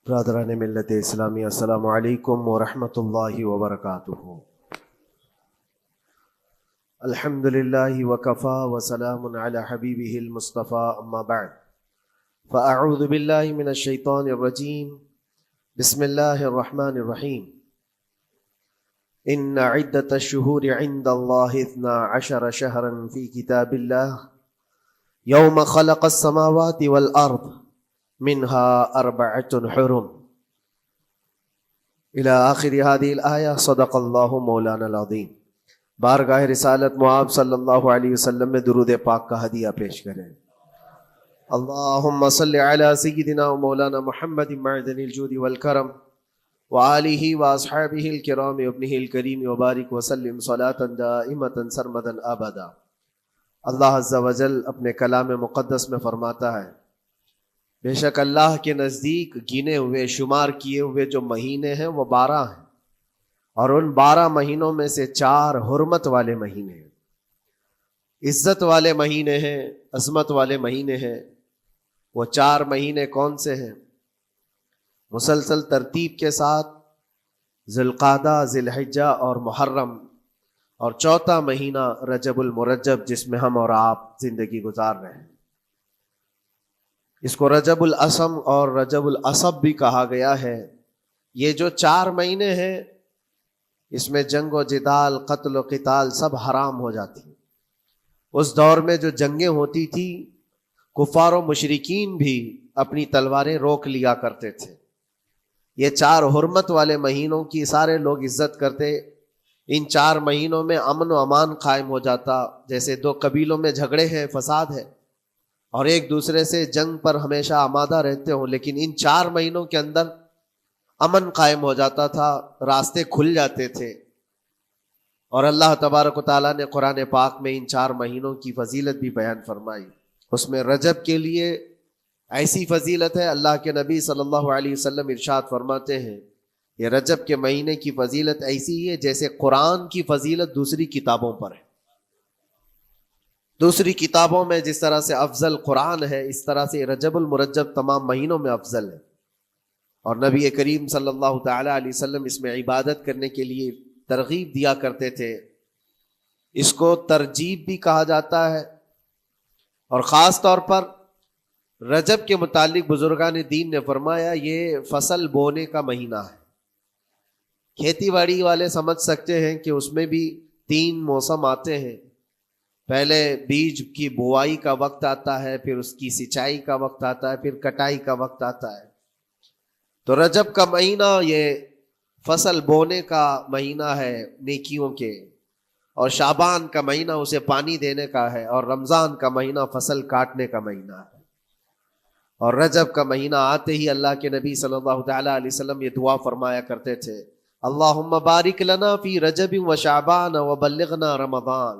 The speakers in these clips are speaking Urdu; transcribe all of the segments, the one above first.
برادران ملت اسلامی، السلام علیکم ورحمۃ اللہ وبرکاتہ۔ الحمد للہ وکفا وسلام علی حبیبہ المصطفیٰ، اما بعد فاعوذ باللہ من الشیطان الرجیم، بسم اللہ الرحمن الرحیم۔ ان عدۃ الشہور عند اللہ 12 شہرا فی کتاب اللہ یوم خلق السماوات والارض منها 4 حرم الى آخر هذه الآیہ۔ صدق اللہ مولانا العظیم۔ بارگاہ رسالت معاب صلی اللہ علیہ وسلم میں درود پاک کا ہدیہ پیش کریں۔ اللہم صل علی سیدنا و مولانا محمد معدن الجود والکرم وآلہ واصحابہ الکرام وابنہ الکریم وبارک وسلم صلاة دائمة سرمدا ابدا۔ اللہ عز و جل اپنے کلام مقدس میں فرماتا ہے، بے شک اللہ کے نزدیک گنے ہوئے شمار کیے ہوئے جو مہینے ہیں وہ 12 ہیں، اور ان 12 مہینوں میں سے 4 حرمت والے مہینے ہیں، عزت والے مہینے ہیں، عظمت والے مہینے ہیں۔ وہ 4 مہینے کون سے ہیں؟ مسلسل ترتیب کے ساتھ ذی القعدہ، ذی الحجہ اور محرم، اور 4تھا مہینہ رجب المرجب جس میں ہم اور آپ زندگی گزار رہے ہیں۔ اس کو رجب الاسم اور رجب العصب بھی کہا گیا ہے۔ یہ جو 4 مہینے ہیں اس میں جنگ و جدال، قتل و قتال سب حرام ہو جاتی ہیں۔ اس دور میں جو جنگیں ہوتی تھی، کفار و مشرکین بھی اپنی تلواریں روک لیا کرتے تھے۔ یہ 4 حرمت والے مہینوں کی سارے لوگ عزت کرتے۔ ان 4 مہینوں میں امن و امان قائم ہو جاتا۔ جیسے 2 قبیلوں میں جھگڑے ہیں، فساد ہے، اور ایک دوسرے سے جنگ پر ہمیشہ آمادہ رہتے ہوں، لیکن ان 4 مہینوں کے اندر امن قائم ہو جاتا تھا، راستے کھل جاتے تھے۔ اور اللہ تبارک و تعالیٰ نے قرآن پاک میں ان 4 مہینوں کی فضیلت بھی بیان فرمائی۔ اس میں رجب کے لیے ایسی فضیلت ہے، اللہ کے نبی صلی اللہ علیہ وسلم ارشاد فرماتے ہیں، یہ رجب کے مہینے کی فضیلت ایسی ہے جیسے قرآن کی فضیلت دوسری کتابوں پر ہے۔ دوسری کتابوں میں جس طرح سے افضل قرآن ہے، اس طرح سے رجب المرجب تمام مہینوں میں افضل ہے۔ اور نبی کریم صلی اللہ تعالی علیہ وسلم اس میں عبادت کرنے کے لیے ترغیب دیا کرتے تھے۔ اس کو ترجیب بھی کہا جاتا ہے، اور خاص طور پر رجب کے متعلق بزرگان دین نے فرمایا یہ فصل بونے کا مہینہ ہے۔ کھیتی باڑی والے سمجھ سکتے ہیں کہ اس میں بھی 3 موسم آتے ہیں۔ پہلے بیج کی بوائی کا وقت آتا ہے، پھر اس کی سچائی کا وقت آتا ہے، پھر کٹائی کا وقت آتا ہے۔ تو رجب کا مہینہ یہ فصل بونے کا مہینہ ہے نیکیوں کے، اور شعبان کا مہینہ اسے پانی دینے کا ہے، اور رمضان کا مہینہ فصل کاٹنے کا مہینہ ہے۔ اور رجب کا مہینہ آتے ہی اللہ کے نبی صلی اللہ تعالی علیہ وسلم یہ دعا فرمایا کرتے تھے، اللہم بارک لنا فی رجب و شعبان وبلغنا رمضان۔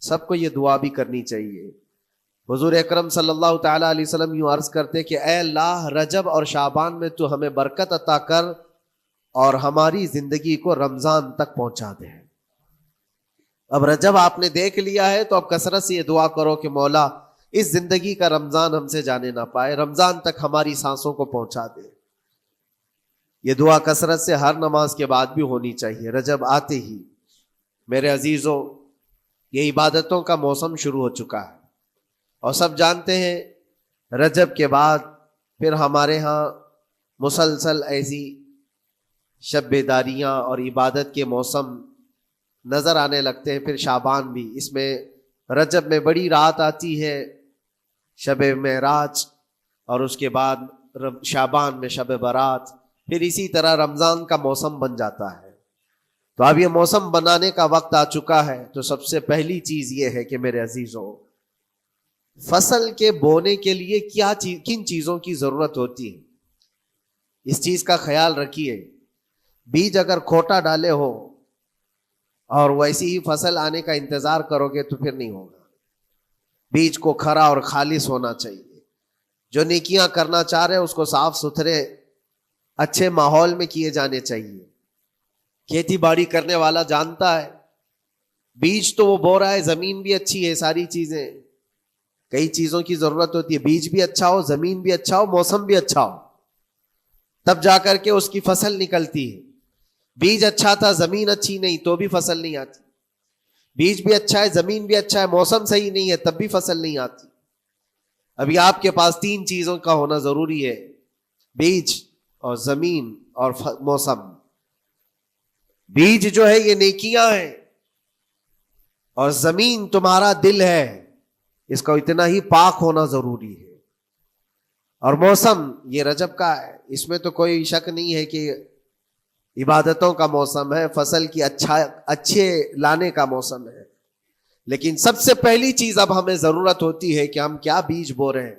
سب کو یہ دعا بھی کرنی چاہیے۔ حضور اکرم صلی اللہ تعالی علیہ وسلم یوں عرض کرتے کہ اے اللہ، رجب اور شعبان میں تو ہمیں برکت عطا کر اور ہماری زندگی کو رمضان تک پہنچا دے۔ اب رجب آپ نے دیکھ لیا ہے تو اب کثرت سے یہ دعا کرو کہ مولا اس زندگی کا رمضان ہم سے جانے نہ پائے، رمضان تک ہماری سانسوں کو پہنچا دے۔ یہ دعا کثرت سے ہر نماز کے بعد بھی ہونی چاہیے۔ رجب آتے ہی میرے عزیزوں یہ عبادتوں کا موسم شروع ہو چکا ہے، اور سب جانتے ہیں رجب کے بعد پھر ہمارے ہاں مسلسل ایسی شب بیداریاں اور عبادت کے موسم نظر آنے لگتے ہیں۔ پھر شعبان بھی، اس میں رجب میں بڑی رات آتی ہے، شب معراج، اور اس کے بعد شعبان میں شب برات، پھر اسی طرح رمضان کا موسم بن جاتا ہے۔ تو اب یہ موسم بنانے کا وقت آ چکا ہے۔ تو سب سے پہلی چیز یہ ہے کہ میرے عزیزوں، فصل کے بونے کے لیے کن چیزوں کی ضرورت ہوتی ہے، اس چیز کا خیال رکھیے۔ بیج اگر کھوٹا ڈالے ہو اور ویسی ہی فصل آنے کا انتظار کرو گے تو پھر نہیں ہوگا۔ بیج کو کھرا اور خالص ہونا چاہیے۔ جو نیکیاں کرنا چاہ رہے اس کو صاف ستھرے اچھے ماحول میں کیے جانے چاہیے۔ کھیتی باڑی کرنے والا جانتا ہے، بیج تو وہ بو رہا ہے، زمین بھی اچھی ہے، ساری چیزیں، کئی چیزوں کی ضرورت ہوتی ہے، بیج بھی اچھا ہو، زمین بھی اچھا ہو، موسم بھی اچھا ہو۔ تب جا کر کے اس کی فصل نکلتی ہے. بیج اچھا تھا زمین اچھی نہیں تو بھی فصل نہیں آتی. بیج بھی اچھا ہے زمین بھی اچھا ہے موسم صحیح نہیں ہے تب بھی فصل نہیں آتی. ابھی آپ کے پاس 3 چیزوں کا ہونا ضروری ہے, بیج اور زمین اور موسم. بیج جو ہے یہ نیکیاں ہیں, اور زمین تمہارا دل ہے, اس کا اتنا ہی پاک ہونا ضروری ہے. اور موسم یہ رجب کا ہے, اس میں تو کوئی شک نہیں ہے کہ عبادتوں کا موسم ہے, فصل کی اچھے لانے کا موسم ہے. لیکن سب سے پہلی چیز اب ہمیں ضرورت ہوتی ہے کہ ہم کیا بیج بو رہے ہیں.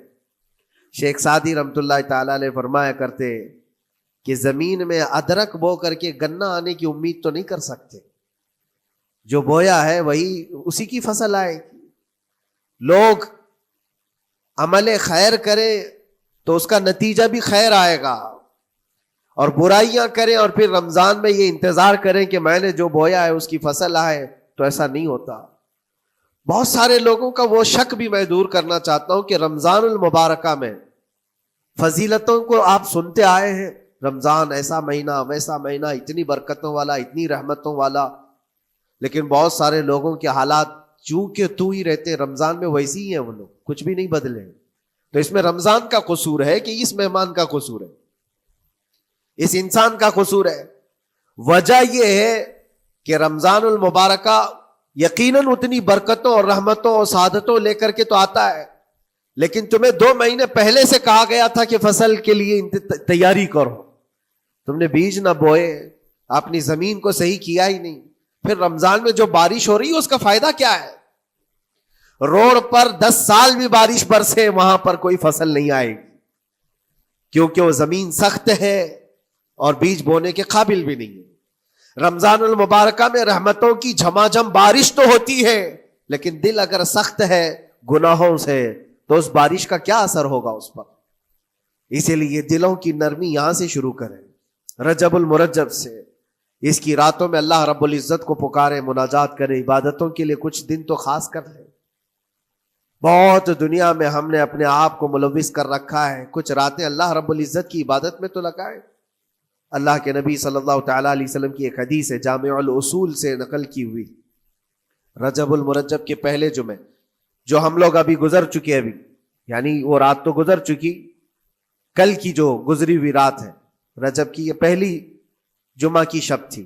شیخ سعدی رحمت اللہ تعالی علیہ فرمایا کرتے کہ زمین میں ادرک بو کر کے گنا آنے کی امید تو نہیں کر سکتے, جو بویا ہے وہی اسی کی فصل آئے گی. لوگ عمل خیر کریں تو اس کا نتیجہ بھی خیر آئے گا, اور برائیاں کریں اور پھر رمضان میں یہ انتظار کریں کہ میں نے جو بویا ہے اس کی فصل آئے, تو ایسا نہیں ہوتا. بہت سارے لوگوں کا وہ شک بھی میں دور کرنا چاہتا ہوں کہ رمضان المبارکہ میں فضیلتوں کو آپ سنتے آئے ہیں, رمضان ایسا مہینہ ویسا مہینہ, اتنی برکتوں والا اتنی رحمتوں والا, لیکن بہت سارے لوگوں کے حالات چونکہ تو ہی رہتے رمضان میں ویسی ہی ہیں, وہ لوگ کچھ بھی نہیں بدلے. تو اس میں رمضان کا قصور ہے کہ اس مہمان کا قصور ہے, اس انسان کا قصور ہے؟ وجہ یہ ہے کہ رمضان المبارکہ یقیناً اتنی برکتوں اور رحمتوں اور سعادتوں لے کر کے تو آتا ہے, لیکن تمہیں 2 مہینے پہلے سے کہا گیا تھا کہ فصل کے لیے تیاری کرو, تم نے بیج نہ بوئے, اپنی زمین کو صحیح کیا ہی نہیں. پھر رمضان میں جو بارش ہو رہی ہے اس کا فائدہ کیا ہے؟ روڈ پر 10 سال بھی بارش برسے وہاں پر کوئی فصل نہیں آئے گی, کیونکہ وہ زمین سخت ہے اور بیج بونے کے قابل بھی نہیں ہے. رمضان المبارکہ میں رحمتوں کی جھماجھم بارش تو ہوتی ہے, لیکن دل اگر سخت ہے گناہوں سے تو اس بارش کا کیا اثر ہوگا اس پر. اسی لیے دلوں کی نرمی یہاں سے شروع کریں, رجب المرجب سے. اس کی راتوں میں اللہ رب العزت کو پکاریں, مناجات کریں, عبادتوں کے لیے کچھ دن تو خاص کر لیں. بہت دنیا میں ہم نے اپنے آپ کو ملوث کر رکھا ہے, کچھ راتیں اللہ رب العزت کی عبادت میں تو لگائیں. اللہ کے نبی صلی اللہ تعالیٰ علیہ وسلم کی ایک حدیث ہے جامع الاصول سے نقل کی ہوئی, رجب المرجب کے پہلے جمعے جو ہم لوگ ابھی گزر چکے, ابھی یعنی وہ رات تو گزر چکی, کل کی جو گزری ہوئی رات ہے رجب کی, یہ پہلی جمعہ کی شب تھی.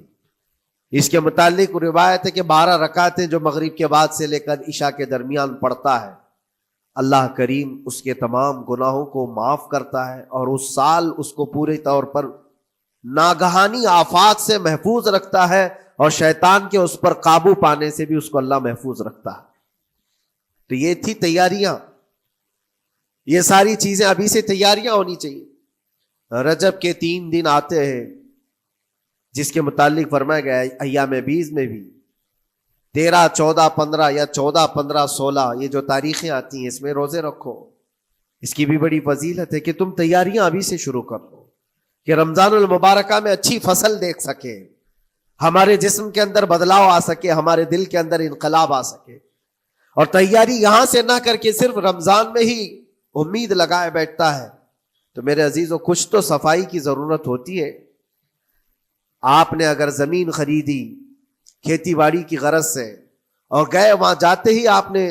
اس کے متعلق روایت ہے کہ 12 رکعتیں جو مغرب کے بعد سے لے کر عشاء کے درمیان پڑھتا ہے, اللہ کریم اس کے تمام گناہوں کو معاف کرتا ہے, اور اس سال اس کو پورے طور پر ناگہانی آفات سے محفوظ رکھتا ہے, اور شیطان کے اس پر قابو پانے سے بھی اس کو اللہ محفوظ رکھتا ہے. تو یہ تھی تیاریاں, یہ ساری چیزیں ابھی سے تیاریاں ہونی چاہیے. رجب کے 3 دن آتے ہیں جس کے متعلق فرمایا گیا ہے ایام بیز میں بھی 13, 14, 15 یا 14, 15, 16 یہ جو تاریخیں آتی ہیں اس میں روزے رکھو. اس کی بھی بڑی فضیلت ہے کہ تم تیاریاں ابھی سے شروع کر دو کہ رمضان المبارکہ میں اچھی فصل دیکھ سکے, ہمارے جسم کے اندر بدلاؤ آ سکے, ہمارے دل کے اندر انقلاب آ سکے. اور تیاری یہاں سے نہ کر کے صرف رمضان میں ہی امید لگائے بیٹھتا ہے. تو میرے عزیزوں کچھ تو صفائی کی ضرورت ہوتی ہے. آپ نے اگر زمین خریدی کھیتی باڑی کی غرض سے اور گئے, وہاں جاتے ہی آپ نے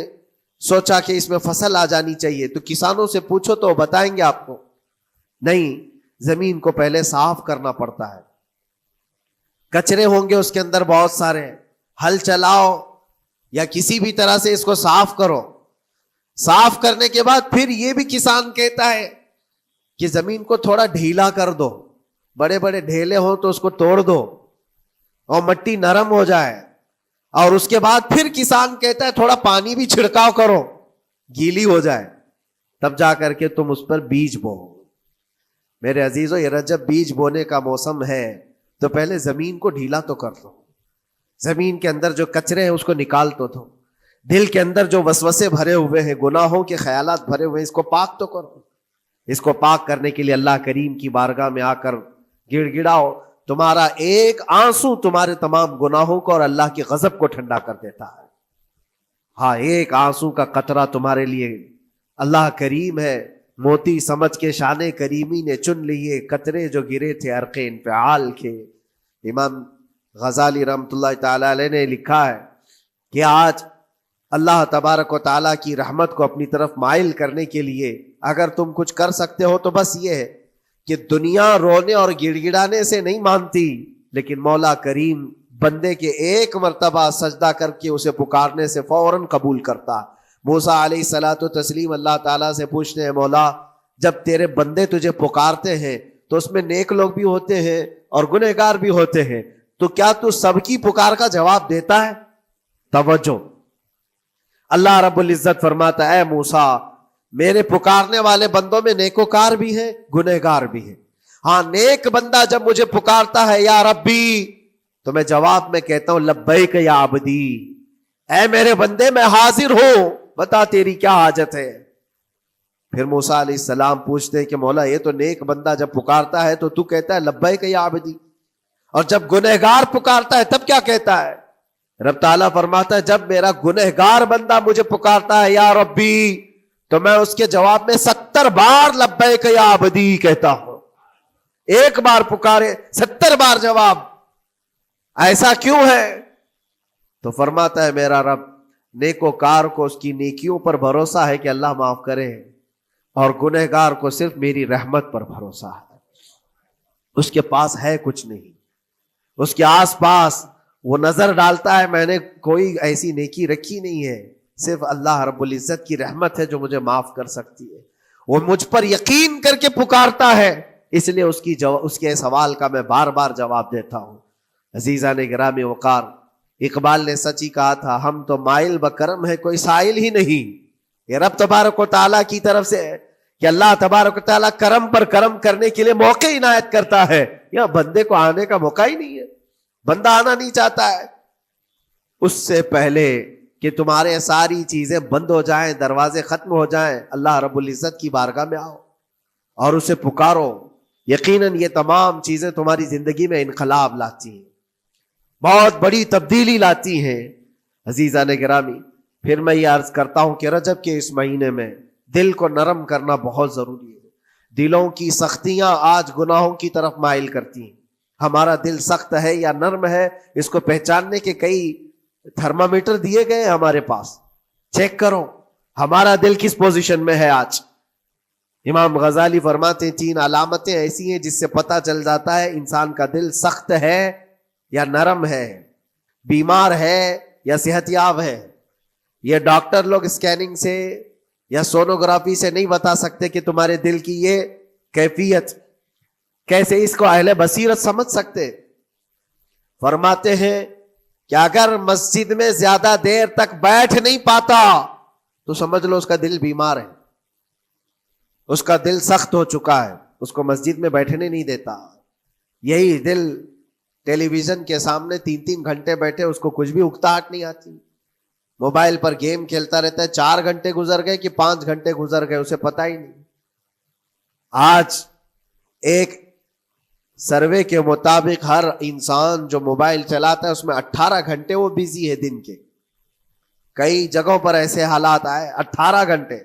سوچا کہ اس میں فصل آ جانی چاہیے, تو کسانوں سے پوچھو تو وہ بتائیں گے آپ کو نہیں, زمین کو پہلے صاف کرنا پڑتا ہے, کچرے ہوں گے اس کے اندر بہت سارے, ہل چلاؤ یا کسی بھی طرح سے اس کو صاف کرو. صاف کرنے کے بعد پھر یہ بھی کسان کہتا ہے کہ زمین کو تھوڑا ڈھیلا کر دو, بڑے بڑے ڈھیلے ہوں تو اس کو توڑ دو اور مٹی نرم ہو جائے. اور اس کے بعد پھر کسان کہتا ہے تھوڑا پانی بھی چھڑکاؤ کرو, گیلی ہو جائے, تب جا کر کے تم اس پر بیج بو. میرے عزیزو یہ رجب بیج بونے کا موسم ہے, تو پہلے زمین کو ڈھیلا تو کر دو, زمین کے اندر جو کچرے ہیں اس کو نکال تو دو, دل کے اندر جو وسوسے بھرے ہوئے ہیں, گناہوں کے خیالات بھرے ہوئے ہیں, اس کو پاک تو کرو. اس کو پاک کرنے کے لیے اللہ کریم کی بارگاہ میں آ کر گڑ گڑاؤ. تمہارا ایک آنسو تمہارے تمام گناہوں کو اور اللہ کی غضب کو ٹھنڈا کر دیتا ہے. ہاں, ایک آنسو کا قطرہ تمہارے لیے اللہ کریم ہے, موتی سمجھ کے شان کریمی نے چن لیے قطرے جو گرے تھے عرق انفعال کے۔ امام غزالی رحمۃ اللہ تعالی علیہ نے لکھا ہے کہ آج اللہ تبارک و تعالیٰ کی رحمت کو اپنی طرف مائل کرنے کے لیے اگر تم کچھ کر سکتے ہو تو بس یہ ہے کہ دنیا رونے اور گڑ گڑانے سے نہیں مانتی، لیکن مولا کریم بندے کے ایک مرتبہ سجدہ کر کے اسے پکارنے سے فوراً قبول کرتا۔ موسیٰ علیہ الصلاۃ والتسلیم اللہ تعالیٰ سے پوچھتے ہیں، مولا جب تیرے بندے تجھے پکارتے ہیں تو اس میں نیک لوگ بھی ہوتے ہیں اور گنہگار بھی ہوتے ہیں، تو کیا تو سب کی پکار کا جواب دیتا ہے؟ توجہ، اللہ رب العزت فرماتا ہے، اے موسیٰ میرے پکارنے والے بندوں میں نیکوکار بھی ہیں گنہگار بھی ہیں، ہاں نیک بندہ جب مجھے پکارتا ہے یا ربی تو میں جواب میں کہتا ہوں لبیک یا عبدی، اے میرے بندے میں حاضر ہوں، بتا تیری کیا حاجت ہے۔ پھر موسیٰ علیہ السلام پوچھتے ہیں کہ مولا یہ تو نیک بندہ جب پکارتا ہے تو کہتا ہے لبیک یا عبدی، اور جب گنہگار پکارتا ہے تب کیا کہتا ہے؟ رب تعالیٰ فرماتا ہے جب میرا گنہگار بندہ مجھے پکارتا ہے یا ربی تو میں اس کے جواب میں 70 بار لبیک یا عبدی کہتا ہوں۔ ایک بار پکارے 70 بار جواب، ایسا کیوں ہے؟ تو فرماتا ہے میرا رب نیکوکار کو اس کی نیکیوں پر بھروسہ ہے کہ اللہ معاف کرے، اور گنہگار کو صرف میری رحمت پر بھروسہ ہے، اس کے پاس ہے کچھ نہیں، اس کے آس پاس وہ نظر ڈالتا ہے میں نے کوئی ایسی نیکی رکھی نہیں ہے، صرف اللہ رب العزت کی رحمت ہے جو مجھے معاف کر سکتی ہے، وہ مجھ پر یقین کر کے پکارتا ہے، اس لیے اس کے سوال کا میں بار بار جواب دیتا ہوں۔ عزیزان گرامی وقار، اقبال نے سچ ہی کہا تھا، ہم تو مائل بکرم ہے کوئی سائل ہی نہیں۔ یہ رب تبارک و تعالیٰ کی طرف سے ہے کہ اللہ تبارک و تعالیٰ کرم پر کرم کرنے کے لیے موقع عنایت کرتا ہے، یا بندے کو آنے کا موقع ہی نہیں ہے، بندہ آنا نہیں چاہتا ہے۔ اس سے پہلے کہ تمہارے ساری چیزیں بند ہو جائیں، دروازے ختم ہو جائیں، اللہ رب العزت کی بارگاہ میں آؤ اور اسے پکارو، یقیناً یہ تمام چیزیں تمہاری زندگی میں انقلاب لاتی ہیں، بہت بڑی تبدیلی لاتی ہیں۔ عزیزان گرامی، پھر میں یہ عرض کرتا ہوں کہ رجب کے اس مہینے میں دل کو نرم کرنا بہت ضروری ہے۔ دلوں کی سختیاں آج گناہوں کی طرف مائل کرتی ہیں۔ ہمارا دل سخت ہے یا نرم ہے، اس کو پہچاننے کے کئی تھرمامیٹر دیے گئے ہمارے پاس، چیک کرو ہمارا دل کس پوزیشن میں ہے آج۔ امام غزالی فرماتے ہیں 3 علامتیں ایسی ہیں جس سے پتہ چل جاتا ہے انسان کا دل سخت ہے یا نرم ہے، بیمار ہے یا صحت یاب ہے۔ یہ ڈاکٹر لوگ اسکیننگ سے یا سونوگرافی سے نہیں بتا سکتے کہ تمہارے دل کی یہ کیفیت، کیسے اس کو اہل بصیرت سمجھ سکتے؟ فرماتے ہیں کہ اگر مسجد میں زیادہ دیر تک بیٹھ نہیں پاتا تو سمجھ لو اس کا دل بیمار ہے، اس کا دل سخت ہو چکا ہے، اس کو مسجد میں بیٹھنے نہیں دیتا۔ یہی دل ٹیلی ویژن کے سامنے 3 گھنٹے بیٹھے، اس کو کچھ بھی اکتاہٹ نہیں آتی، موبائل پر گیم کھیلتا رہتا ہے، 4 گھنٹے گزر گئے کہ 5 گھنٹے گزر گئے اسے پتہ ہی نہیں۔ آج ایک سروے کے مطابق ہر انسان جو موبائل چلاتا ہے اس میں 18 گھنٹے وہ بیزی ہے دن کے۔ کئی جگہوں پر ایسے حالات آئے 18 گھنٹے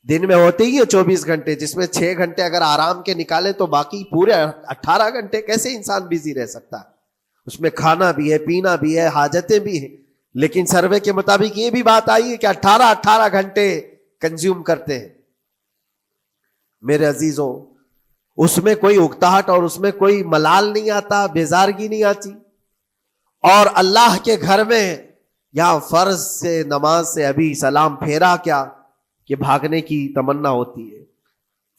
دن میں ہوتے ہی ہے 24 گھنٹے، جس میں 6 گھنٹے اگر آرام کے نکالے تو باقی پورے 18 گھنٹے کیسے انسان بیزی رہ سکتا ہے؟ اس میں کھانا بھی ہے، پینا بھی ہے، حاجتیں بھی ہیں، لیکن سروے کے مطابق یہ بھی بات آئی ہے کہ 18 گھنٹے کنزیوم کرتے ہیں۔ میرے عزیزوں، اس میں کوئی اکتاہٹ اور اس میں کوئی ملال نہیں آتا، بیزارگی نہیں آتی، اور اللہ کے گھر میں یا فرض سے نماز سے ابھی سلام پھیرا کیا کہ بھاگنے کی تمنا ہوتی ہے۔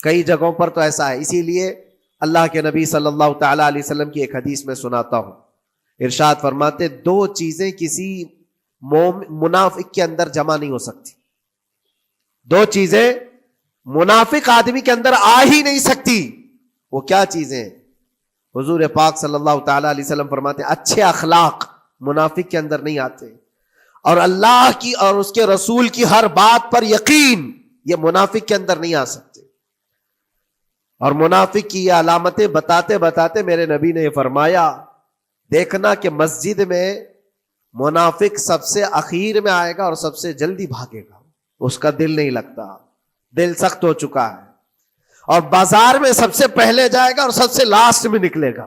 کئی جگہوں پر تو ایسا ہے، اسی لیے اللہ کے نبی صلی اللہ تعالی علیہ وسلم کی ایک حدیث میں سناتا ہوں، ارشاد فرماتے 2 چیزیں کسی منافق کے اندر جمع نہیں ہو سکتی، 2 چیزیں منافق آدمی کے اندر آ ہی نہیں سکتی۔ وہ کیا چیزیں ہیں؟ حضور پاک صلی اللہ تعالی علیہ وسلم فرماتے ہیں اچھے اخلاق منافق کے اندر نہیں آتے، اور اللہ کی اور اس کے رسول کی ہر بات پر یقین، یہ منافق کے اندر نہیں آ سکتے۔ اور منافق کی یہ علامتیں بتاتے بتاتے میرے نبی نے یہ فرمایا، دیکھنا کہ مسجد میں منافق سب سے اخیر میں آئے گا اور سب سے جلدی بھاگے گا، اس کا دل نہیں لگتا۔ دل سخت ہو چکا ہے، اور بازار میں سب سے پہلے جائے گا اور سب سے لاسٹ میں نکلے گا.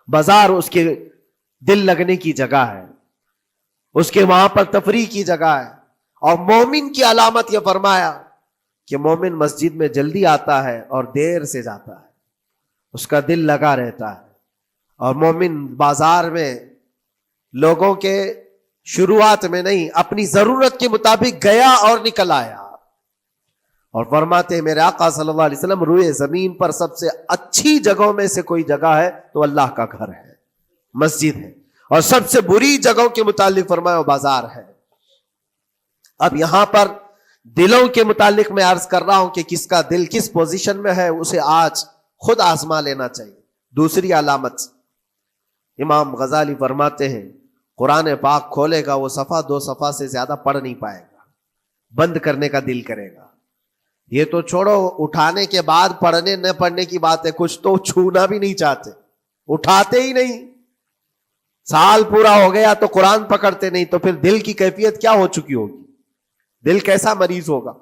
بازار اس کے دل لگنے کی جگہ ہے، اس کے وہاں پر تفریح کی جگہ ہے. اور مومن کی علامت یہ فرمایا کہ مومن مسجد میں جلدی آتا ہے اور دیر سے جاتا ہے، اس کا دل لگا رہتا ہے. اور مومن بازار میں لوگوں کے شروعات میں نہیں، اپنی ضرورت کے مطابق گیا اور نکل آیا. اور فرماتے ہیں میرے آقا صلی اللہ علیہ وسلم، روئے زمین پر سب سے اچھی جگہوں میں سے کوئی جگہ ہے تو اللہ کا گھر ہے، مسجد ہے. اور سب سے بری جگہوں کے متعلق فرمایا وہ بازار ہے. اب یہاں پر دلوں کے متعلق میں عرض کر رہا ہوں کہ کس کا دل کس پوزیشن میں ہے، اسے آج خود آزما لینا چاہیے. دوسری علامت، امام غزالی فرماتے ہیں قرآن پاک کھولے گا وہ صفحہ 2 صفحہ سے زیادہ پڑھ نہیں پائے گا، بند کرنے کا دل کرے گا. یہ تو چھوڑو اٹھانے کے بعد پڑھنے نہ پڑھنے کی بات ہے، کچھ تو چھونا بھی نہیں چاہتے، اٹھاتے ہی نہیں. سال پورا ہو گیا تو قرآن پکڑتے نہیں، تو پھر دل کی کیفیت کیا ہو چکی ہوگی، دل کیسا مریض ہوگا.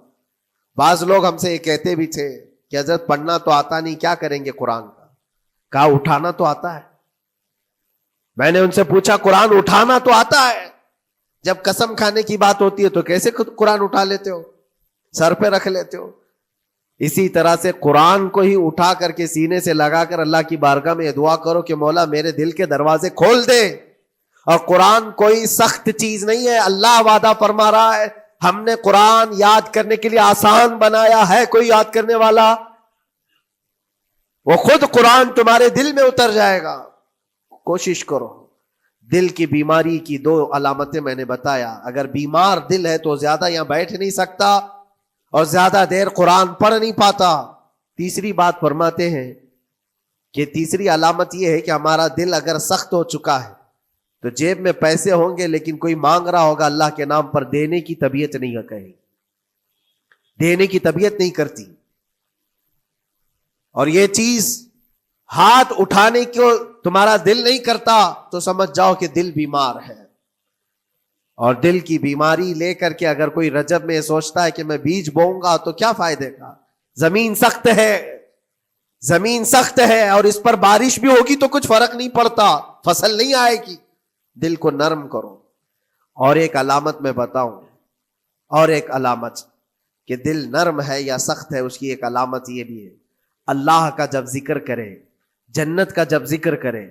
بعض لوگ ہم سے یہ کہتے بھی تھے کہ حضرت پڑھنا تو آتا نہیں، کیا کریں گے قرآن کا. کہا اٹھانا تو آتا ہے. میں نے ان سے پوچھا قرآن اٹھانا تو آتا ہے، جب قسم کھانے کی بات ہوتی ہے تو کیسے قرآن اٹھا لیتے ہو، سر پہ رکھ لیتے ہو. اسی طرح سے قرآن کو ہی اٹھا کر کے سینے سے لگا کر اللہ کی بارگاہ میں دعا کرو کہ مولا میرے دل کے دروازے کھول دے. اور قرآن کوئی سخت چیز نہیں ہے، اللہ وعدہ فرما رہا ہے ہم نے قرآن یاد کرنے کے لیے آسان بنایا ہے. کوئی یاد کرنے والا، وہ خود قرآن تمہارے دل میں اتر جائے گا. کوشش کرو. دل کی بیماری کی 2 علامتیں میں نے بتایا. اگر بیمار دل ہے تو زیادہ یہاں بیٹھ نہیں سکتا اور زیادہ دیر قرآن پڑھ نہیں پاتا. تیسری بات فرماتے ہیں کہ تیسری علامت یہ ہے کہ ہمارا دل اگر سخت ہو چکا ہے تو جیب میں پیسے ہوں گے لیکن کوئی مانگ رہا ہوگا اللہ کے نام پر، دینے کی طبیعت نہیں ہے، کہیں دینے کی طبیعت نہیں کرتی. اور یہ چیز ہاتھ اٹھانے کو تمہارا دل نہیں کرتا تو سمجھ جاؤ کہ دل بیمار ہے. اور دل کی بیماری لے کر کے اگر کوئی رجب میں سوچتا ہے کہ میں بیج بوؤں گا تو کیا فائدے کا، زمین سخت ہے، زمین سخت ہے اور اس پر بارش بھی ہوگی تو کچھ فرق نہیں پڑتا، فصل نہیں آئے گی. دل کو نرم کرو. اور ایک علامت میں بتاؤں، اور ایک علامت کہ دل نرم ہے یا سخت ہے، اس کی ایک علامت یہ بھی ہے، اللہ کا جب ذکر کرے، جنت کا جب ذکر کرے،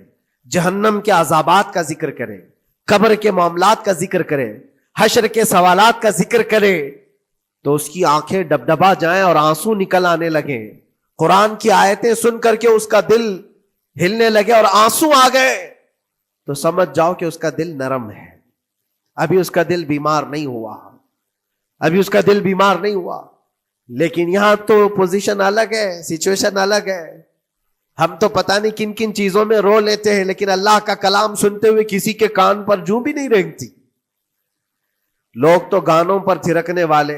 جہنم کے عذابات کا ذکر کرے، قبر کے معاملات کا ذکر کرے، حشر کے سوالات کا ذکر کرے، تو اس کی آنکھیں ڈبڈبا جائیں اور آنسو نکل آنے لگیں. قرآن کی آیتیں سن کر کے اس کا دل ہلنے لگے اور آنسو آ گئے تو سمجھ جاؤ کہ اس کا دل نرم ہے. ابھی اس کا دل بیمار نہیں ہوا، ابھی اس کا دل بیمار نہیں ہوا. لیکن یہاں تو پوزیشن الگ ہے، سچویشن الگ ہے. ہم تو پتہ نہیں کن کن چیزوں میں رو لیتے ہیں، لیکن اللہ کا کلام سنتے ہوئے کسی کے کان پر جوں بھی نہیں رینگتی. لوگ تو گانوں پر تھرکنے والے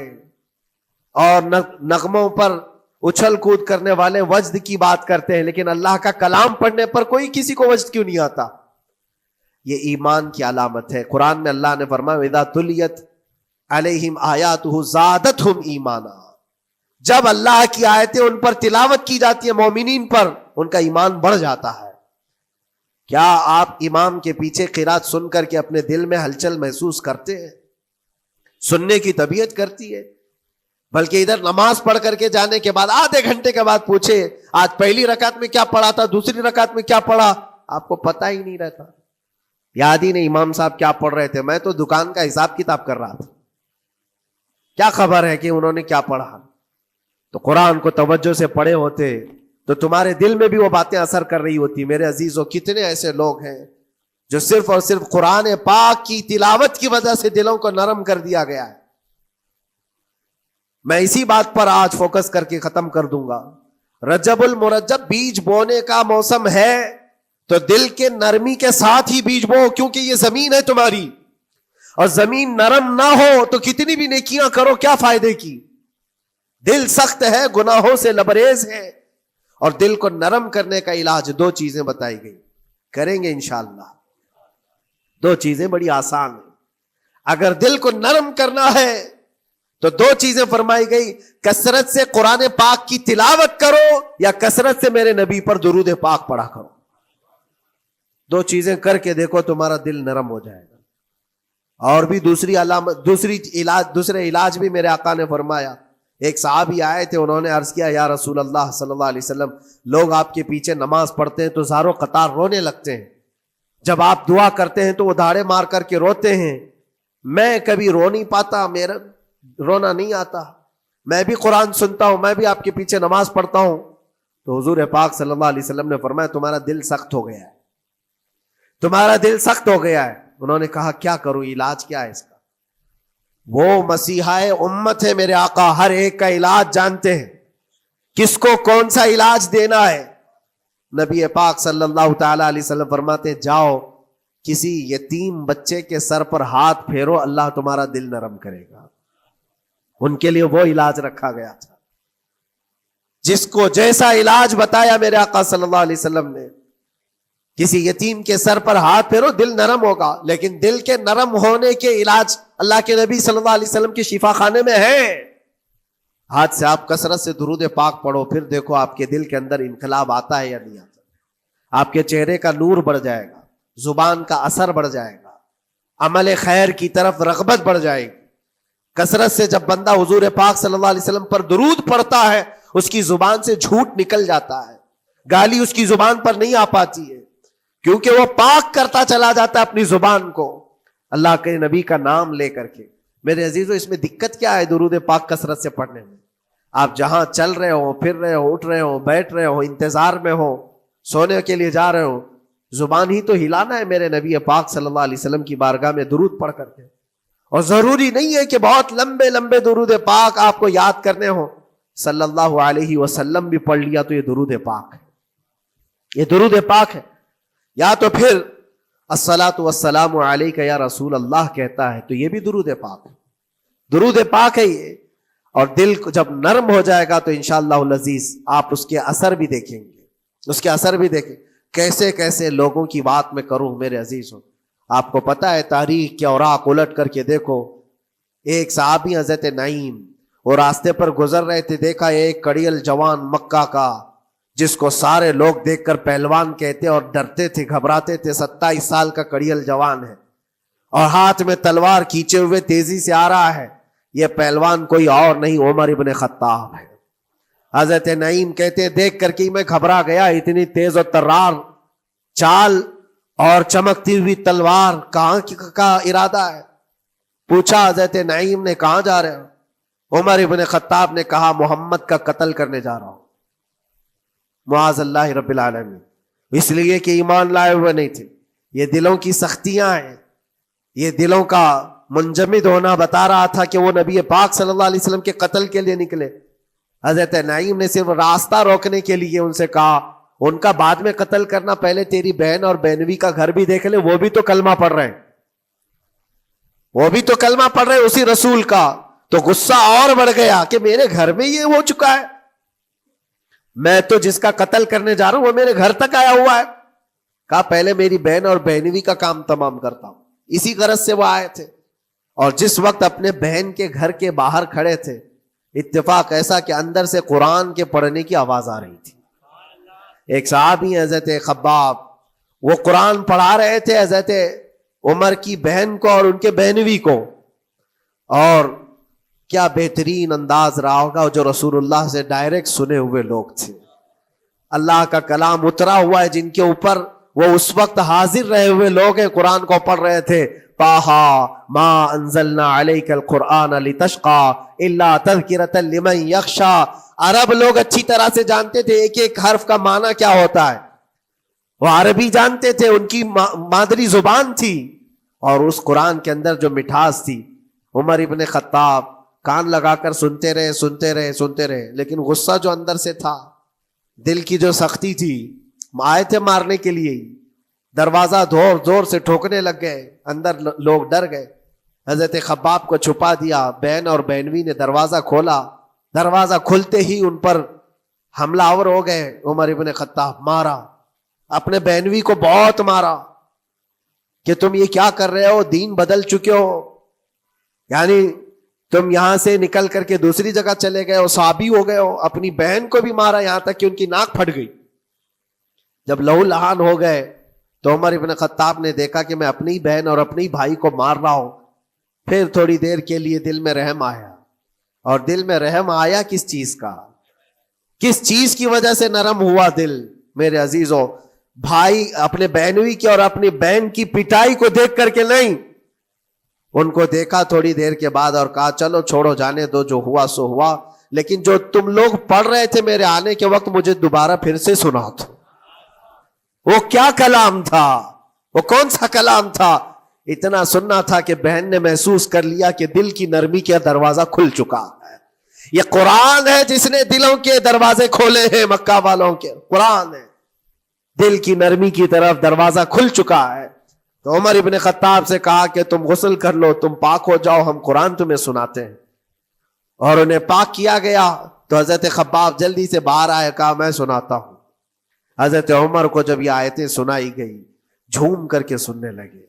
اور نغموں پر اچھل کود کرنے والے وجد کی بات کرتے ہیں، لیکن اللہ کا کلام پڑھنے پر کوئی کسی کو وجد کیوں نہیں آتا. یہ ایمان کی علامت ہے. قرآن میں اللہ نے فرمایا اذا تلیت علیہم آیاتہ زادتہم ایمانا، جب اللہ کی آیتیں ان پر تلاوت کی جاتی ہیں، مومنین پر، ان کا ایمان بڑھ جاتا ہے. کیا آپ امام کے پیچھے قرات سن کر کے اپنے دل میں ہلچل محسوس کرتے ہیں؟ سننے کی طبیعت کرتی ہے. بلکہ ادھر نماز پڑھ کر کے جانے کے بعد آدھے گھنٹے کے بعد پوچھے آج پہلی رکعت میں کیا پڑھا تھا، دوسری رکعت میں کیا پڑھا، آپ کو پتہ ہی نہیں رہتا، یاد ہی نہیں امام صاحب کیا پڑھ رہے تھے. میں تو دکان کا حساب کتاب کر رہا تھا، کیا خبر ہے کہ انہوں نے کیا پڑھا. تو قرآن کو توجہ سے پڑھے ہوتے تو تمہارے دل میں بھی وہ باتیں اثر کر رہی ہوتی. میرے عزیزوں، کتنے ایسے لوگ ہیں جو صرف اور صرف قرآن پاک کی تلاوت کی وجہ سے دلوں کو نرم کر دیا گیا ہے. میں اسی بات پر آج فوکس کر کے ختم کر دوں گا. رجب المرجب بیج بونے کا موسم ہے تو دل کے نرمی کے ساتھ ہی بیج بو، کیونکہ یہ زمین ہے تمہاری، اور زمین نرم نہ ہو تو کتنی بھی نیکیاں کرو کیا فائدے کی. دل سخت ہے، گناہوں سے لبریز ہے، اور دل کو نرم کرنے کا علاج 2 چیزیں بتائی گئی، کریں گے انشاءاللہ. 2 چیزیں بڑی آسان ہیں. اگر دل کو نرم کرنا ہے تو دو چیزیں فرمائی گئی، کثرت سے قرآن پاک کی تلاوت کرو یا کثرت سے میرے نبی پر درود پاک پڑھا کرو. دو چیزیں کر کے دیکھو تمہارا دل نرم ہو جائے گا. اور بھی دوسرے علاج بھی میرے آقا نے فرمایا. ایک صحابی آئے تھے، انہوں نے عرض کیا یا رسول اللہ صلی اللہ علیہ وسلم، لوگ آپ کے پیچھے نماز پڑھتے ہیں تو زاروں قطار رونے لگتے ہیں، جب آپ دعا کرتے ہیں تو وہ دھاڑے مار کر کے روتے ہیں، میں کبھی رو نہیں پاتا، میرا رونا نہیں آتا، میں بھی قرآن سنتا ہوں، میں بھی آپ کے پیچھے نماز پڑھتا ہوں. تو حضور پاک صلی اللہ علیہ وسلم نے فرمایا تمہارا دل سخت ہو گیا ہے، تمہارا دل سخت ہو گیا ہے. انہوں نے کہا کیا کروں، علاج کیا ہے اس کا؟ وہ مسیحائے امت ہے میرے آقا، ہر ایک کا علاج جانتے ہیں، کس کو کون سا علاج دینا ہے. نبی پاک صلی اللہ تعالی علیہ وسلم فرماتے ہیں جاؤ کسی یتیم بچے کے سر پر ہاتھ پھیرو، اللہ تمہارا دل نرم کرے گا. ان کے لیے وہ علاج رکھا گیا تھا. جس کو جیسا علاج بتایا میرے آقا صلی اللہ علیہ وسلم نے، کسی یتیم کے سر پر ہاتھ پھیرو، دل نرم ہوگا. لیکن دل کے نرم ہونے کے علاج اللہ کے نبی صلی اللہ علیہ وسلم کے شفا خانے میں ہے. ہاتھ سے آپ کثرت سے درود پاک پڑھو، پھر دیکھو آپ کے دل کے اندر انقلاب آتا ہے یا نہیں آتا. آپ کے چہرے کا نور بڑھ جائے گا، زبان کا اثر بڑھ جائے گا، عمل خیر کی طرف رغبت بڑھ جائے گی. کثرت سے جب بندہ حضور پاک صلی اللہ علیہ وسلم پر درود پڑھتا ہے، اس کی زبان سے جھوٹ نکل جاتا ہے، گالی اس کی زبان پر نہیں آ پاتی ہے، کیونکہ وہ پاک کرتا چلا جاتا ہے اپنی زبان کو اللہ کے نبی کا نام لے کر کے. میرے عزیزو، اس میں دقت کیا ہے درود پاک کثرت سے پڑھنے میں؟ آپ جہاں چل رہے ہو، پھر رہے ہو، اٹھ رہے ہو، بیٹھ رہے ہو، انتظار میں ہو، سونے کے لیے جا رہے ہو، زبان ہی تو ہلانا ہے میرے نبی پاک صلی اللہ علیہ وسلم کی بارگاہ میں درود پڑھ کر کے. اور ضروری نہیں ہے کہ بہت لمبے لمبے درود پاک آپ کو یاد کرنے ہو، صلی اللہ علیہ وسلم بھی پڑھ لیا تو یہ درود پاک ہے، یہ درود پاک ہے. یا تو پھر الصلاۃ والسلام علیک یا رسول اللہ کہتا ہے تو یہ بھی درود پاک ہے، درود پاک ہے یہ. اور دل کو جب نرم ہو جائے گا تو انشاءاللہ العزیز آپ اس کے اثر بھی دیکھیں گے، اس کے اثر بھی دیکھیں. کیسے کیسے لوگوں کی بات میں کروں میرے عزیز ہو. آپ کو پتا ہے تاریخ کے اوراق الٹ کر کے دیکھو. ایک صحابی حضرت نعیم وہ راستے پر گزر رہے تھے، دیکھا ایک کڑیل جوان مکہ کا جس کو سارے لوگ دیکھ کر پہلوان کہتے اور ڈرتے تھے، گھبراتے تھے. 27 سال کا کڑیل جوان ہے اور ہاتھ میں تلوار کھینچے ہوئے تیزی سے آ رہا ہے. یہ پہلوان کوئی اور نہیں عمر ابن خطاب ہے. حضرت نعیم کہتے ہیں دیکھ کر کے میں گھبرا گیا، اتنی تیز اور ترار چال اور چمکتی ہوئی تلوار، کہاں کا ارادہ ہے؟ پوچھا حضرت نعیم نے کہاں جا رہے ہو؟ عمر ابن خطاب نے کہا محمد کا قتل کرنے جا رہا ہوں. معاذ اللہ رب العالمین. اس لیے کہ ایمان لائے ہوئے نہیں تھے. یہ دلوں کی سختیاں ہیں، یہ دلوں کا منجمد ہونا بتا رہا تھا کہ وہ نبی پاک صلی اللہ علیہ وسلم کے قتل کے لیے نکلے. حضرت نعیم نے صرف راستہ روکنے کے لیے ان سے کہا ان کا بعد میں قتل کرنا، پہلے تیری بہن اور بہنوی کا گھر بھی دیکھ لے، وہ بھی تو کلمہ پڑھ رہے ہیں، وہ بھی تو کلمہ پڑھ رہے ہیں اسی رسول کا. تو غصہ اور بڑھ گیا کہ میرے گھر میں یہ ہو چکا ہے، میں تو جس کا قتل کرنے جا رہا ہوں وہ میرے گھر تک آیا ہوا ہے. کہا پہلے میری بہن اور بہنوی کا کام تمام کرتا ہوں. اسی غرض سے وہ آئے تھے. اور جس وقت اپنے بہن کے گھر کے باہر کھڑے تھے، اتفاق ایسا کہ اندر سے قرآن کے پڑھنے کی آواز آ رہی تھی. ایک صحابی حضرت خباب، وہ قرآن پڑھا رہے تھے حضرت عمر کی بہن کو اور ان کے بہنوی کو. اور کیا بہترین انداز رہا ہوگا، جو رسول اللہ سے ڈائریکٹ سنے ہوئے لوگ تھے. اللہ کا کلام اترا ہوا ہے جن کے اوپر، وہ اس وقت حاضر رہے ہوئے لوگ ہیں، قرآن کو پڑھ رہے تھے. طٰہٰ ما انزلنا علیک القرآن لتشقی الا تذکرۃ لمن یخشی. عرب لوگ اچھی طرح سے جانتے تھے ایک ایک حرف کا معنی کیا ہوتا ہے، وہ عربی جانتے تھے، ان کی مادری زبان تھی. اور اس قرآن کے اندر جو مٹھاس تھی، عمر ابن خطاب کان لگا کر سنتے رہے سنتے رہے سنتے رہے. لیکن غصہ جو اندر سے تھا، دل کی جو سختی تھی، آئے تھے مارنے کے لیے، دروازہ زور زور سے ٹھوکنے لگ گئے. اندر لوگ ڈر گئے. حضرت خباب کو چھپا دیا، بہن اور بہنوی نے دروازہ کھولا. دروازہ کھلتے ہی ان پر حملہ آور ہو گئے. عمر ابن خطاب مارا، اپنے بہنوی کو بہت مارا کہ تم یہ کیا کر رہے ہو، دین بدل چکے ہو. یعنی تم یہاں سے نکل کر کے دوسری جگہ چلے گئے ہو، صحابی ہو گئے ہو، اپنی بہن کو بھی مارا یہاں تک کہ ان کی ناک پھٹ گئی. جب لہو لہان ہو گئے تو عمر ابن خطاب نے دیکھا کہ میں اپنی بہن اور اپنی بھائی کو مار رہا ہوں. پھر تھوڑی دیر کے لیے دل میں رحم آیا. اور دل میں رحم آیا کس چیز کا؟ کس چیز کی وجہ سے نرم ہوا دل میرے عزیزوں؟ بھائی اپنے بہنوئی کی اور اپنی بہن کی پٹائی کو دیکھ کر کے نہیں، ان کو دیکھا تھوڑی دیر کے بعد اور کہا چلو چھوڑو جانے دو، جو ہوا سو ہوا، لیکن جو تم لوگ پڑھ رہے تھے میرے آنے کے وقت مجھے دوبارہ پھر سے سنا دو. وہ کیا کلام تھا؟ وہ کون سا کلام تھا؟ اتنا سننا تھا کہ بہن نے محسوس کر لیا کہ دل کی نرمی کا دروازہ کھل چکا ہے. یہ قرآن ہے جس نے دلوں کے دروازے کھولے ہیں. مکہ والوں کے قرآن ہے، دل کی نرمی کی طرف دروازہ کھل چکا ہے. تو عمر ابن خطاب سے کہا کہ تم غسل کر لو، تم پاک ہو جاؤ، ہم قرآن تمہیں سناتے ہیں. اور انہیں پاک کیا گیا. تو حضرت خباب جلدی سے باہر آئے، کہا میں سناتا ہوں. حضرت عمر کو جب یہ آیتیں سنائی گئی جھوم کر کے سننے لگے.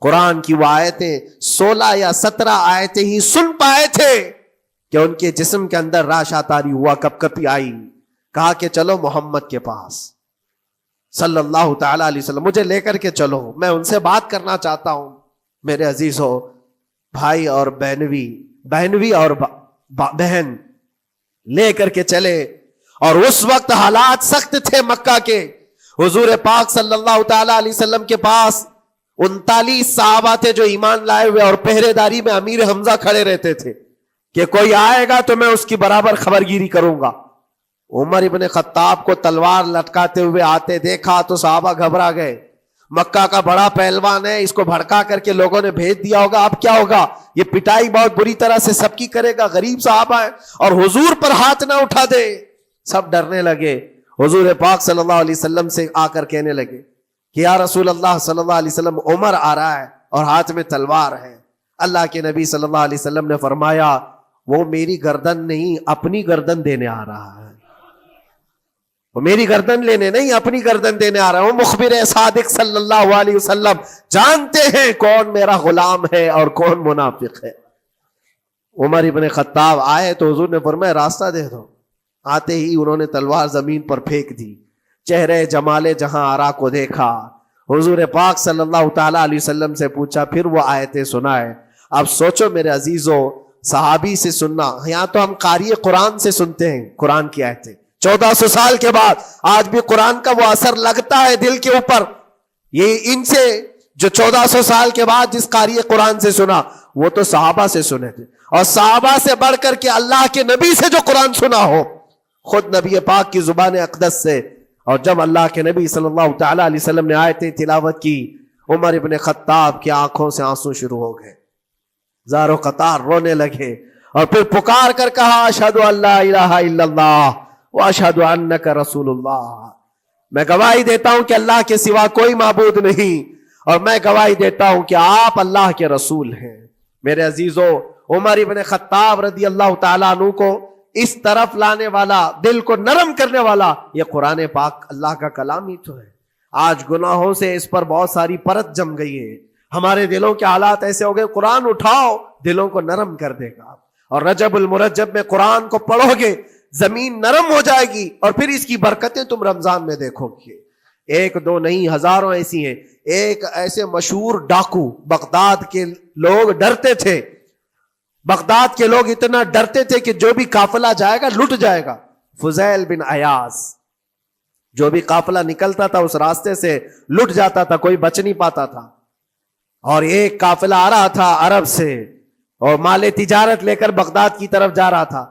قرآن کی وہ آیتیں 16 یا 17 آیتیں ہی سن پائے تھے کہ ان کے جسم کے اندر راشا تاری ہوا، کپ کپی آئی. کہا کہ چلو محمد کے پاس صلی اللہ تعالی علیہ وسلم، مجھے لے کر کے چلو، میں ان سے بات کرنا چاہتا ہوں. میرے عزیزو، بھائی اور بہنوی اور بہن لے کر کے چلے. اور اس وقت حالات سخت تھے مکہ کے. حضور پاک صلی اللہ تعالی علیہ وسلم کے پاس 39 صحابہ تھے جو ایمان لائے ہوئے، اور پہرے داری میں امیر حمزہ کھڑے رہتے تھے کہ کوئی آئے گا تو میں اس کی برابر خبرگیری کروں گا. عمر ابن خطاب کو تلوار لٹکاتے ہوئے آتے دیکھا تو صحابہ گھبرا گئے. مکہ کا بڑا پہلوان ہے، اس کو بھڑکا کر کے لوگوں نے بھیج دیا ہوگا، اب کیا ہوگا؟ یہ پٹائی بہت بری طرح سے سب کی کرے گا. غریب صحابہ ہیں اور حضور پر ہاتھ نہ اٹھا دے. سب ڈرنے لگے. حضور پاک صلی اللہ علیہ وسلم سے آ کر کہنے لگے کہ یا رسول اللہ صلی اللہ علیہ وسلم، عمر آ رہا ہے اور ہاتھ میں تلوار ہے. اللہ کے نبی صلی اللہ علیہ وسلم نے فرمایا وہ میری گردن نہیں، اپنی گردن دینے آ رہا ہے. وہ میری گردن لینے نہیں، اپنی گردن دینے آ رہا ہے. وہ مخبر صادق صلی اللہ علیہ وسلم جانتے ہیں کون میرا غلام ہے اور کون منافق ہے. عمر ابن خطاب آئے تو حضور نے فرمایا راستہ دے دو. آتے ہی انہوں نے تلوار زمین پر پھینک دی. چہرے جمال جہاں آرا کو دیکھا. حضور پاک صلی اللہ تعالی علیہ وسلم سے پوچھا، پھر وہ آیتیں سنائے. اب سوچو میرے عزیزو، صحابی سے سننا، یہاں تو ہم قاری قرآن سے سنتے ہیں قرآن کی آیتیں 1400 سال کے بعد. آج بھی قرآن کا وہ اثر لگتا ہے دل کے اوپر. یہ ان سے جو 1400 سال کے بعد جس قاری قرآن سے سنا وہ تو صحابہ سے سنے تھے، اور صحابہ سے بڑھ کر کے اللہ کے نبی سے جو قرآن سنا ہو، خود نبی پاک کی زبان اقدس سے. اور جب اللہ کے نبی صلی اللہ تعالی علیہ وسلم نے آیتیں تلاوت کی، عمر ابن خطاب کی آنکھوں سے آنسو شروع ہو گئے. زارو قطار رونے لگے اور پھر پکار کر کہا اشہد ان لا الہ الا اللہ واشہد انک رسول اللہ. میں گواہی دیتا ہوں کہ اللہ کے سوا کوئی معبود نہیں، اور میں گواہی دیتا ہوں کہ آپ اللہ کے رسول ہیں. میرے عزیزو، عمر ابن خطاب رضی اللہ تعالیٰ عنہ کو اس طرف لانے والا، دل کو نرم کرنے والا، یہ قرآن پاک اللہ کا کلام ہی تو ہے. آج گناہوں سے اس پر بہت ساری پرت جم گئی ہے. ہمارے دلوں کے حالات ایسے ہو گئے، قرآن اٹھاؤ دلوں کو نرم کر دے گا. اور رجب المرجب میں قرآن کو پڑھو گے زمین نرم ہو جائے گی، اور پھر اس کی برکتیں تم رمضان میں دیکھو گے. ایک دو نہیں، ہزاروں ایسی ہیں. ایک ایسے مشہور ڈاکو، بغداد کے لوگ ڈرتے تھے. بغداد کے لوگ اتنا ڈرتے تھے کہ جو بھی قافلہ جائے گا لٹ جائے گا. فضیل بن عیاض، جو بھی قافلہ نکلتا تھا اس راستے سے لٹ جاتا تھا، کوئی بچ نہیں پاتا تھا. اور ایک قافلہ آ رہا تھا عرب سے اور مال تجارت لے کر بغداد کی طرف جا رہا تھا.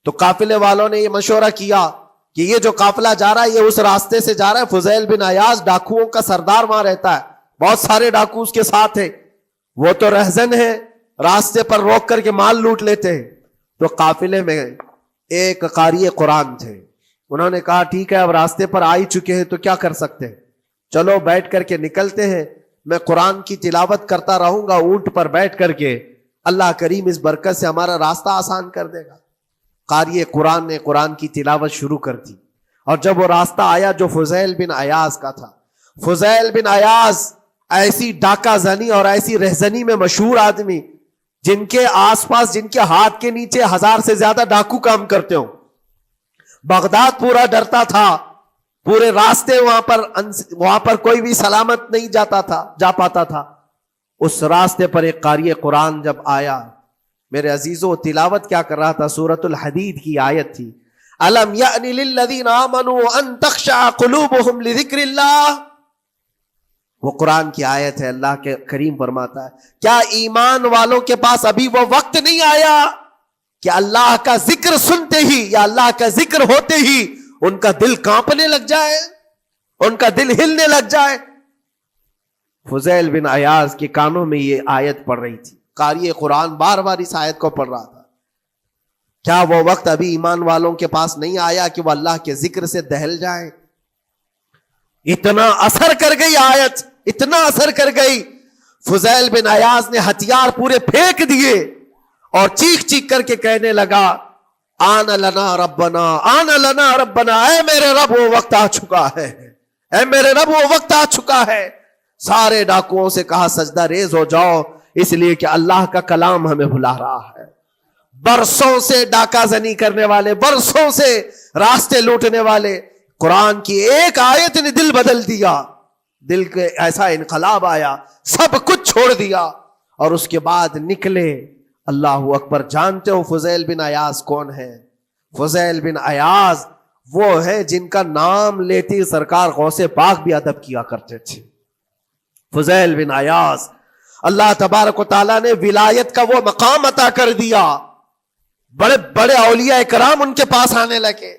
تو قافلے والوں نے یہ مشورہ کیا کہ یہ جو قافلہ جا رہا ہے یہ اس راستے سے جا رہا ہے. فضیل بن عیاض ڈاکوؤں کا سردار وہاں رہتا ہے، بہت سارے ڈاکو اس کے ساتھ ہیں، وہ تو رہزن ہے، راستے پر روک کر کے مال لوٹ لیتے ہیں. تو قافلے میں ایک قاری قرآن تھے. انہوں نے کہا ٹھیک ہے، اب راستے پر آ ہی چکے ہیں تو کیا کر سکتے ہیں، چلو بیٹھ کر کے نکلتے ہیں. میں قرآن کی تلاوت کرتا رہوں گا اونٹ پر بیٹھ کر کے، اللہ کریم اس برکت سے ہمارا راستہ آسان کر دے گا. قاری قرآن نے قرآن کی تلاوت شروع کر دی. اور جب وہ راستہ آیا جو فضیل بن عیاض کا تھا، فضیل بن عیاض ایسی ڈاکہ زنی اور ایسی رہزنی میں مشہور آدمی، جن کے آس پاس، جن کے ہاتھ کے نیچے 1000 سے زیادہ ڈاکو کام کرتے ہوں. بغداد پورا ڈرتا تھا، پورے راستے وہاں پر کوئی بھی سلامت نہیں جا پاتا تھا. اس راستے پر ایک قاری قرآن جب آیا، میرے عزیزو تلاوت کیا کر رہا تھا؟ سورۃ الحدید کی آیت تھی، الم یأن للذین آمنوا ان تخشع قلوبہم لذکر اللہ. وہ قرآن کی آیت ہے. اللہ کے کریم فرماتا ہے کیا ایمان والوں کے پاس ابھی وہ وقت نہیں آیا کہ اللہ کا ذکر سنتے ہی یا اللہ کا ذکر ہوتے ہی ان کا دل کانپنے لگ جائے، ان کا دل ہلنے لگ جائے. فضیل بن عیاض کے کانوں میں یہ آیت پڑھ رہی تھی. قاری قرآن بار بار اس آیت کو پڑھ رہا تھا. کیا وہ وقت ابھی ایمان والوں کے پاس نہیں آیا کہ وہ اللہ کے ذکر سے دہل جائیں؟ اتنا اثر کر گئی آیت، اتنا اثر کر گئی. فضیل بن عیاض نے ہتھیار پورے پھینک دیے اور چیخ چیخ کر کے کہنے لگا آن لنا ربنا، آن لنا ربنا، اے میرے رب وہ وقت آ چکا ہے، اے میرے رب وہ وقت آ چکا ہے. سارے ڈاکوؤں سے کہا سجدہ ریز ہو جاؤ، اس لیے کہ اللہ کا کلام ہمیں بلا رہا ہے. برسوں سے ڈاکہ زنی کرنے والے، برسوں سے راستے لوٹنے والے، قرآن کی ایک آیت نے دل بدل دیا. دل کے ایسا انقلاب آیا، سب کچھ چھوڑ دیا اور اس کے بعد نکلے. اللہ اکبر. جانتے ہو فضیل بن عیاض کون ہے؟ فضیل بن عیاض وہ ہے جن کا نام لیتی سرکار غوث پاک بھی ادب کیا کرتے تھے. فضیل بن عیاض اللہ تبارک و تعالیٰ نے ولایت کا وہ مقام عطا کر دیا. بڑے بڑے اولیاء کرام ان کے پاس آنے لگے.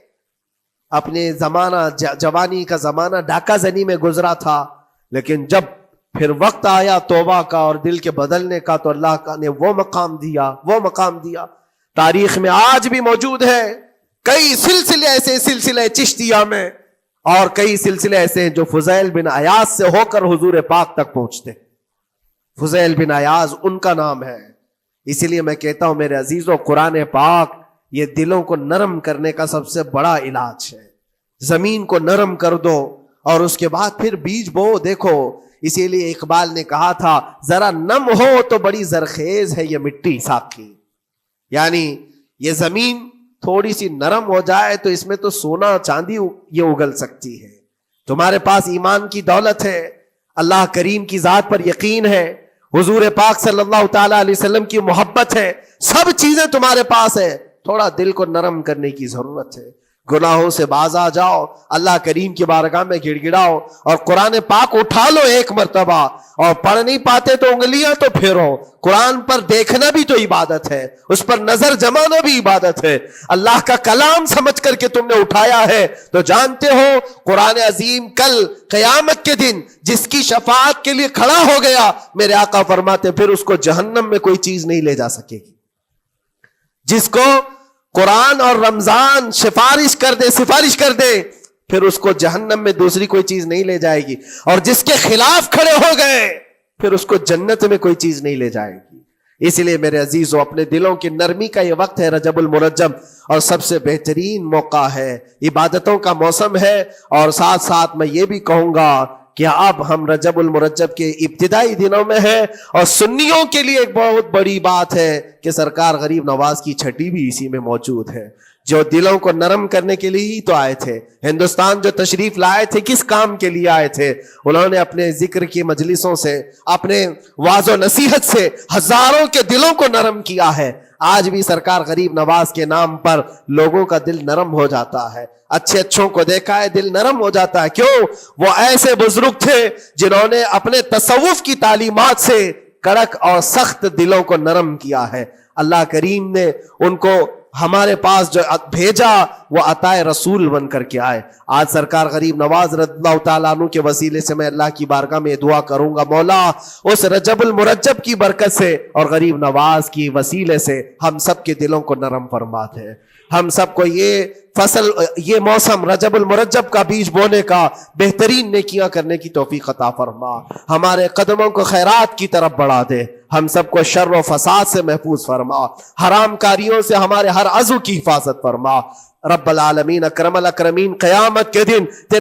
اپنے زمانہ جوانی کا زمانہ ڈاکہ زنی میں گزرا تھا، لیکن جب پھر وقت آیا توبہ کا اور دل کے بدلنے کا تو اللہ کا نے وہ مقام دیا. تاریخ میں آج بھی موجود ہے کئی سلسلے ایسے، سلسلے چشتیہ میں، اور کئی سلسلے ایسے ہیں جو فضیل بن عیاض سے ہو کر حضور پاک تک پہنچتے. فضیل بن عیاض ان کا نام ہے. اسی لیے میں کہتا ہوں میرے عزیزو، قرآن پاک یہ دلوں کو نرم کرنے کا سب سے بڑا علاج ہے. زمین کو نرم کر دو اور اس کے بعد پھر بیج بو. دیکھو اسی لیے اقبال نے کہا تھا ذرا نم ہو تو بڑی زرخیز ہے یہ مٹی ساقی. یعنی یہ زمین تھوڑی سی نرم ہو جائے تو اس میں تو سونا چاندی یہ اگل سکتی ہے. تمہارے پاس ایمان کی دولت ہے، اللہ کریم کی ذات پر یقین ہے، حضور پاک صلی اللہ تعالی علیہ وسلم کی محبت ہے، سب چیزیں تمہارے پاس ہے. تھوڑا دل کو نرم کرنے کی ضرورت ہے. گناہوں سے باز آ جاؤ، اللہ کریم کی بارگاہ میں گڑ گڑاؤ اور قرآن پاک اٹھا لو ایک مرتبہ. اور پڑھ نہیں پاتے تو انگلیاں تو پھیرو. قرآن پر دیکھنا بھی تو عبادت ہے، اس پر نظر جمانا بھی عبادت ہے. اللہ کا کلام سمجھ کر کے تم نے اٹھایا ہے تو جانتے ہو قرآن عظیم کل قیامت کے دن جس کی شفاعت کے لیے کھڑا ہو گیا، میرے آقا فرماتے پھر اس کو جہنم میں کوئی چیز نہیں لے جا سکے گی. جس کو قرآن اور رمضان سفارش کر دے پھر اس کو جہنم میں دوسری کوئی چیز نہیں لے جائے گی. اور جس کے خلاف کھڑے ہو گئے پھر اس کو جنت میں کوئی چیز نہیں لے جائے گی. اس لیے میرے عزیزو اپنے دلوں کی نرمی کا یہ وقت ہے رجب المرجب، اور سب سے بہترین موقع ہے، عبادتوں کا موسم ہے. اور ساتھ ساتھ میں یہ بھی کہوں گا کہ اب ہم رجب المرجب کے ابتدائی دنوں میں ہیں، اور سنیوں کے لیے ایک بہت بڑی بات ہے کہ سرکار غریب نواز کی چھٹی بھی اسی میں موجود ہے، جو دلوں کو نرم کرنے کے لیے ہی تو آئے تھے. ہندوستان جو تشریف لائے تھے کس کام کے لیے آئے تھے؟ انہوں نے اپنے ذکر کی مجلسوں سے، اپنے واعظ و نصیحت سے ہزاروں کے دلوں کو نرم کیا ہے. آج بھی سرکار غریب نواز کے نام پر لوگوں کا دل نرم ہو جاتا ہے. اچھوں کو دیکھا ہے دل نرم ہو جاتا ہے. کیوں؟ وہ ایسے بزرگ تھے جنہوں نے اپنے تصوف کی تعلیمات سے کڑک اور سخت دلوں کو نرم کیا ہے. اللہ کریم نے ان کو ہمارے پاس جو بھیجا وہ عطائے رسول بن کر کے آئے. آج سرکار غریب نواز رضی اللہ تعالیٰ عنہ کے وسیلے سے میں اللہ کی بارگاہ میں دعا کروں گا، مولا اس رجب المرجب کی برکت سے اور غریب نواز کی وسیلے سے ہم سب کے دلوں کو نرم فرما دے. ہم سب کو یہ فصل، یہ موسم رجب المرجب کا بیج بونے کا، بہترین نیکیاں کرنے کی توفیق عطا فرما. ہمارے قدموں کو خیرات کی طرف بڑھا دے. ہم سب کو شر و فساد سے محفوظ فرما. حرام کاریوں سے ہمارے ہر عضو کی حفاظت فرما. رب العالمین اکرم الاکرمین قیامت کے دن